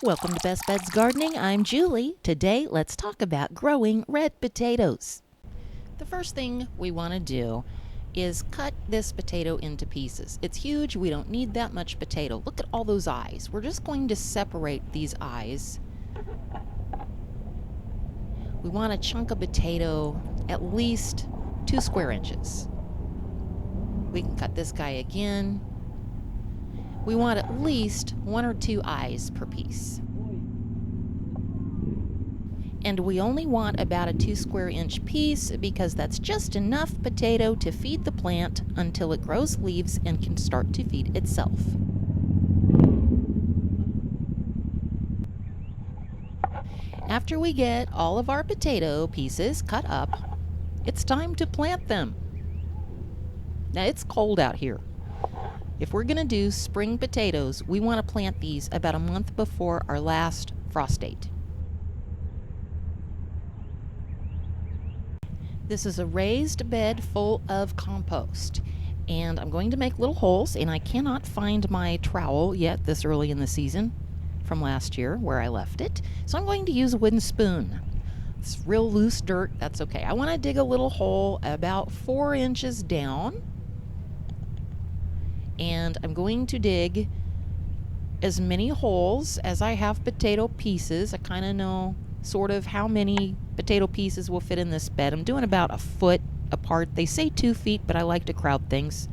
Welcome to Best Beds Gardening. I'm Julie. Today, let's talk about growing red potatoes. The first thing we want to do is cut this potato into pieces. It's huge. We don't need that much potato. Look at all those eyes. We're just going to separate these eyes. We want a chunk of potato at least 2 square inches. We can cut this guy again. We want at least 1 or 2 eyes per piece. And we only want about a 2 square inch piece because that's just enough potato to feed the plant until it grows leaves and can start to feed itself. After we get all of our potato pieces cut up, it's time to plant them. Now it's cold out here. If we're going to do spring potatoes, we want to plant these about a month before our last frost date. This is a raised bed full of compost, and I'm going to make little holes, and I cannot find my trowel yet this early in the season from last year where I left it, so I'm going to use a wooden spoon. It's real loose dirt, that's okay. I want to dig a little hole about 4 inches down, and I'm going to dig as many holes as I have potato pieces. I kind of know sort of how many potato pieces will fit in this bed. I'm doing about a foot apart. They say 2 feet, but I like to crowd things.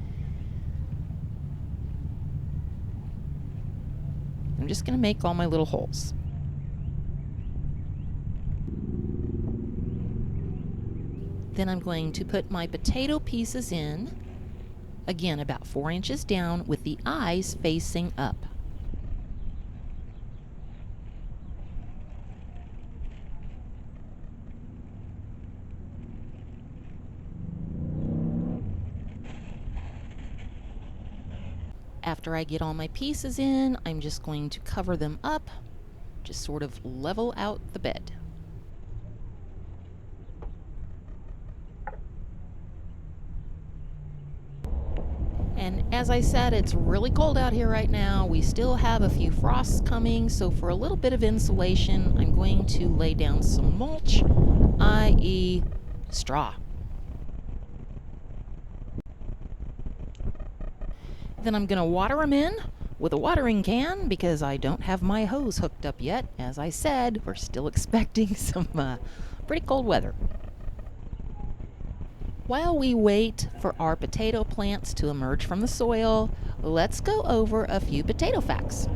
I'm just going to make all my little holes. Then I'm going to put my potato pieces in, again about 4 inches down with the eyes facing up. After I get all my pieces in, I'm just going to cover them up, just sort of level out the bed. And as I said, it's really cold out here right now. We still have a few frosts coming, so for a little bit of insulation, I'm going to lay down some mulch, i.e. straw. Then I'm going to water them in with a watering can because I don't have my hose hooked up yet. As I said, we're still expecting some pretty cold weather. While we wait for our potato plants to emerge from the soil, let's go over a few potato facts.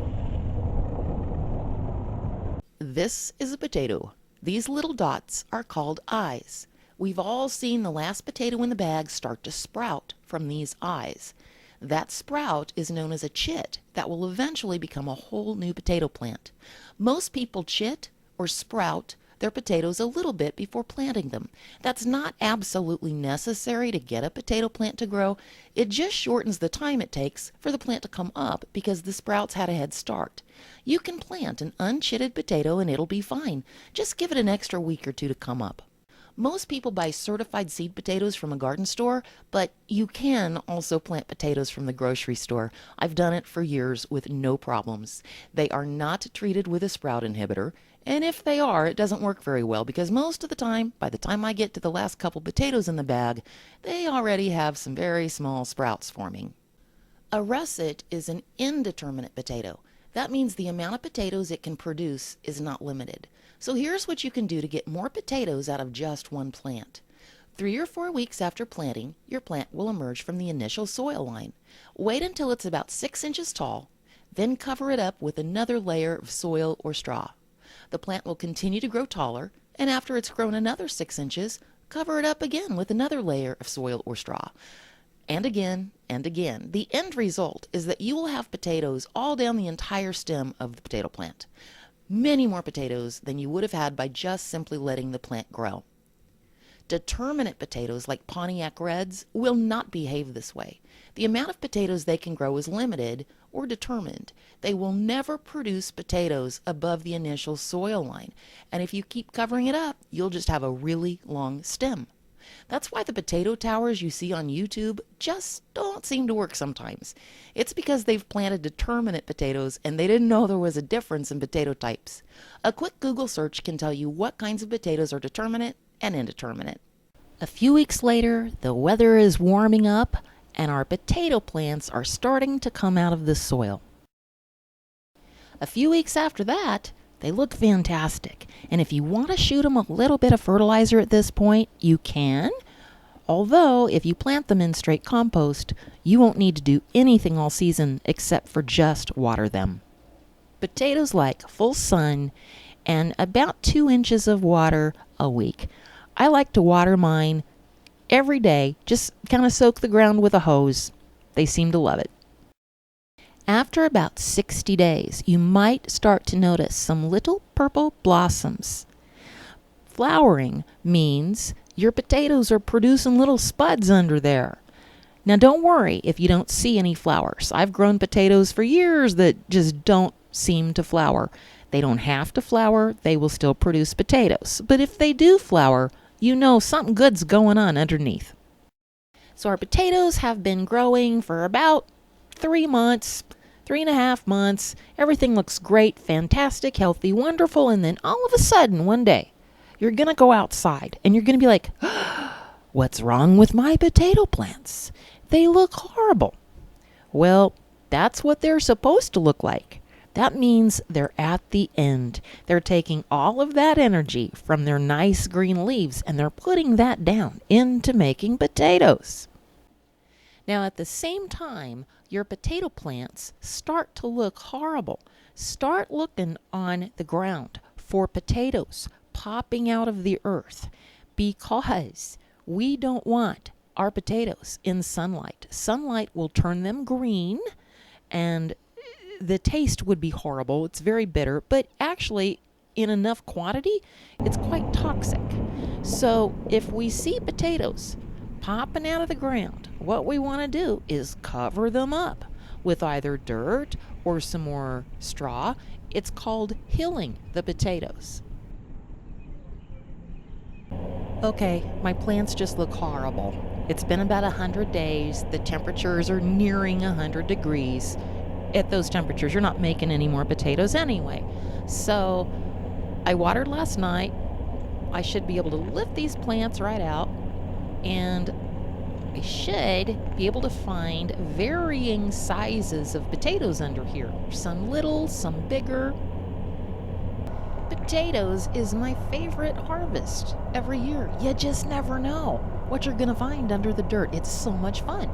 This is a potato. These little dots are called eyes. We've all seen the last potato in the bag start to sprout from these eyes. That sprout is known as a chit that will eventually become a whole new potato plant. Most people chit or sprout their potatoes a little bit before planting them. That's not absolutely necessary to get a potato plant to grow. It just shortens the time it takes for the plant to come up because the sprouts had a head start. You can plant an unchitted potato and it'll be fine. Just give it an extra week or 2 to come up. Most people buy certified seed potatoes from a garden store, but you can also plant potatoes from the grocery store. I've done it for years with no problems. They are not treated with a sprout inhibitor, and if they are, it doesn't work very well because most of the time, by the time I get to the last couple potatoes in the bag, they already have some very small sprouts forming. A russet is an indeterminate potato. That means the amount of potatoes it can produce is not limited. So here's what you can do to get more potatoes out of just one plant. 3 or 4 weeks after planting, your plant will emerge from the initial soil line. Wait until it's about 6 inches tall, then cover it up with another layer of soil or straw. The plant will continue to grow taller, and after it's grown another 6 inches, cover it up again with another layer of soil or straw. And again, and again. The end result is that you will have potatoes all down the entire stem of the potato plant. Many more potatoes than you would have had by just simply letting the plant grow. Determinate potatoes like Pontiac Reds will not behave this way. The amount of potatoes they can grow is limited or determined. They will never produce potatoes above the initial soil line. And if you keep covering it up, you'll just have a really long stem. That's why the potato towers you see on YouTube just don't seem to work sometimes. It's because they've planted determinate potatoes and they didn't know there was a difference in potato types. A quick Google search can tell you what kinds of potatoes are determinate and indeterminate. A few weeks later, the weather is warming up and our potato plants are starting to come out of the soil. A few weeks after that, they look fantastic, and if you want to shoot them a little bit of fertilizer at this point, you can. Although, if you plant them in straight compost, you won't need to do anything all season except for just water them. Potatoes like full sun and about 2 inches of water a week. I like to water mine every day, just kind of soak the ground with a hose. They seem to love it. After about 60 days, you might start to notice some little purple blossoms. Flowering means your potatoes are producing little spuds under there. Now don't worry if you don't see any flowers. I've grown potatoes for years that just don't seem to flower. They don't have to flower, they will still produce potatoes. But if they do flower, you know something good's going on underneath. So our potatoes have been growing for about 3 months, 3.5 months. Everything looks great, fantastic, healthy, wonderful. And then all of a sudden, one day, you're going to go outside and you're going to be like, what's wrong with my potato plants? They look horrible. Well, that's what they're supposed to look like. That means they're at the end. They're taking all of that energy from their nice green leaves and they're putting that down into making potatoes. Now, at the same time, your potato plants start to look horrible. Start looking on the ground for potatoes popping out of the earth because we don't want our potatoes in sunlight. Sunlight will turn them green and the taste would be horrible. It's very bitter, but actually in enough quantity, it's quite toxic. So if we see potatoes popping out of the ground, what we want to do is cover them up with either dirt or some more straw. It's called hilling the potatoes. Okay, my plants just look horrible. It's been about 100 days. The temperatures are nearing 100 degrees. At those temperatures, you're not making any more potatoes anyway. So I watered last night. I should be able to lift these plants right out, and I should be able to find varying sizes of potatoes under here. Some little, some bigger. Potatoes is my favorite harvest every year. You just never know what you're gonna find under the dirt. It's so much fun.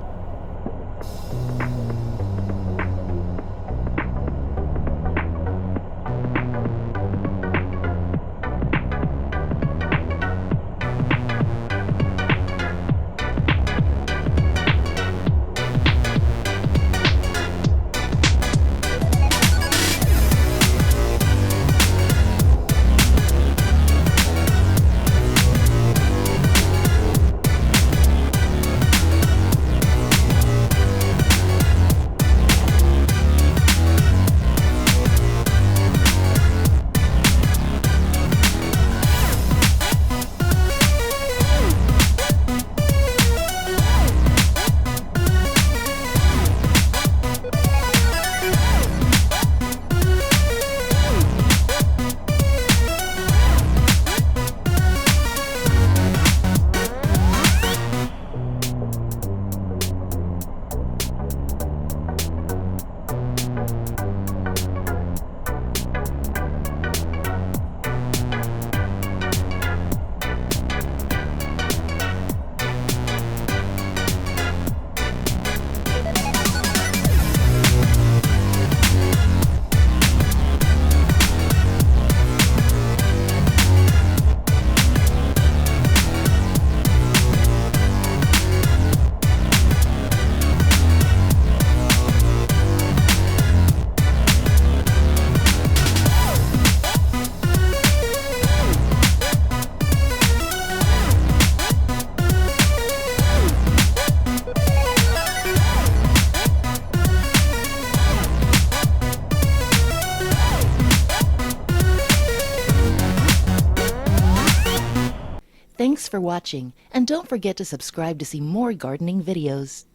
Thanks for watching, and don't forget to subscribe to see more gardening videos.